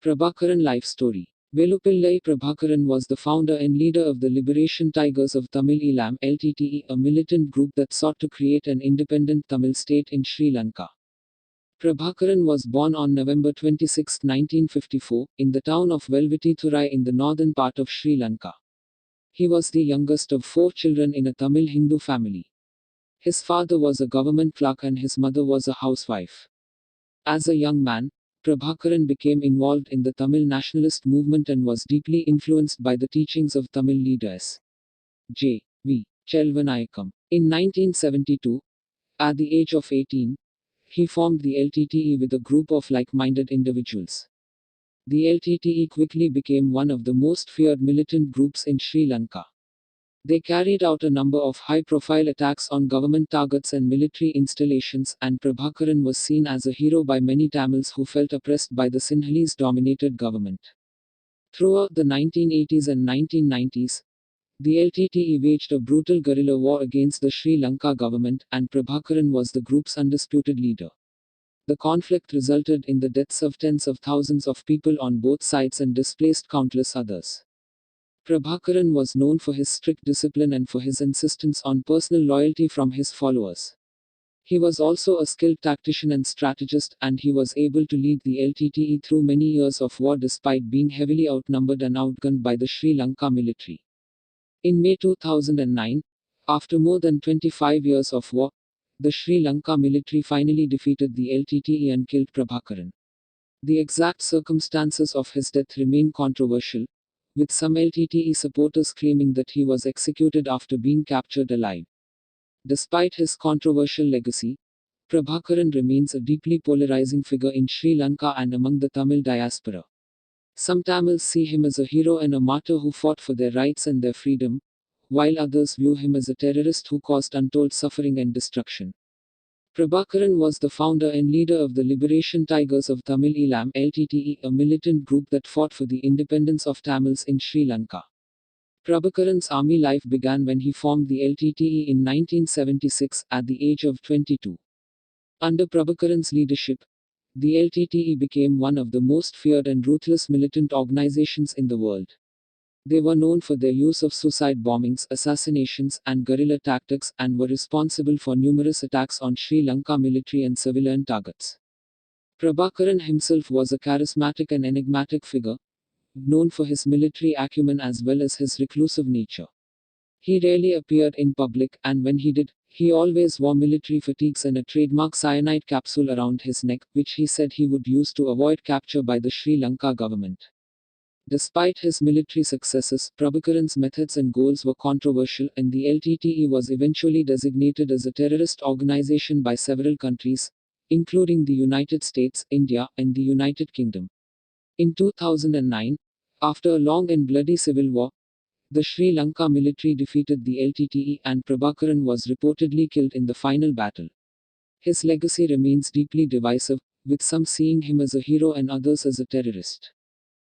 Prabakaran life story. VELUPILLAI Prabakaran was the founder and leader of the Liberation Tigers of Tamil Elam (LTTE), a militant group that sought to create an independent Tamil state in Sri Lanka. Prabakaran was born on November 26, 1954, in the town of Velvitithurai in the northern part of Sri Lanka. He was the youngest of 4 children in a Tamil Hindu family. His father was a government clerk and his mother was a housewife. As a young man, Prabakaran became involved in the Tamil nationalist movement and was deeply influenced by the teachings of Tamil leaders J. V. Chelvanayakam. In 1972, at the age of 18, he formed the LTTE with a group of like-minded individuals. The LTTE quickly became one of the most feared militant groups in Sri Lanka. They carried out a number of high-profile attacks on government targets and military installations, and Prabakaran was seen as a hero by many Tamils who felt oppressed by the Sinhalese-dominated government. Throughout the 1980s and 1990s, the LTTE waged a brutal guerrilla war against the Sri Lanka government, and Prabakaran was the group's undisputed leader. The conflict resulted in the deaths of tens of thousands of people on both sides and displaced countless others. Prabakaran was known for his strict discipline and for his insistence on personal loyalty from his followers. He was also a skilled tactician and strategist, and he was able to lead the LTTE through many years of war despite being heavily outnumbered and outgunned by the Sri Lanka military. In May 2009, after more than 25 years of war, the Sri Lanka military finally defeated the LTTE and killed Prabakaran. The exact circumstances of his death remain controversial, with some LTTE supporters claiming that he was executed after being captured alive. Despite his controversial legacy, Prabakaran remains a deeply polarizing figure in Sri Lanka and among the Tamil diaspora. Some Tamils see him as a hero and a martyr who fought for their rights and their freedom, while others view him as a terrorist who caused untold suffering and destruction. Prabakaran was the founder and leader of the Liberation Tigers of Tamil Elam (LTTE), a militant group that fought for the independence of Tamils in Sri Lanka. Prabakaran's army life began when he formed the LTTE in 1976, at the age of 22. Under Prabakaran's leadership, the LTTE became one of the most feared and ruthless militant organizations in the world. They were known for their use of suicide bombings, assassinations, and guerrilla tactics, and were responsible for numerous attacks on Sri Lanka military and civilian targets. Prabakaran himself was a charismatic and enigmatic figure, known for his military acumen as well as his reclusive nature. He rarely appeared in public, and when he did, he always wore military fatigues and a trademark cyanide capsule around his neck, which he said he would use to avoid capture by the Sri Lanka government. Despite his military successes, Prabakaran's methods and goals were controversial, and the LTTE was eventually designated as a terrorist organization by several countries, including the United States, India, and the United Kingdom. In 2009, after a long and bloody civil war, the Sri Lanka military defeated the LTTE, and Prabakaran was reportedly killed in the final battle. His legacy remains deeply divisive, with some seeing him as a hero and others as a terrorist.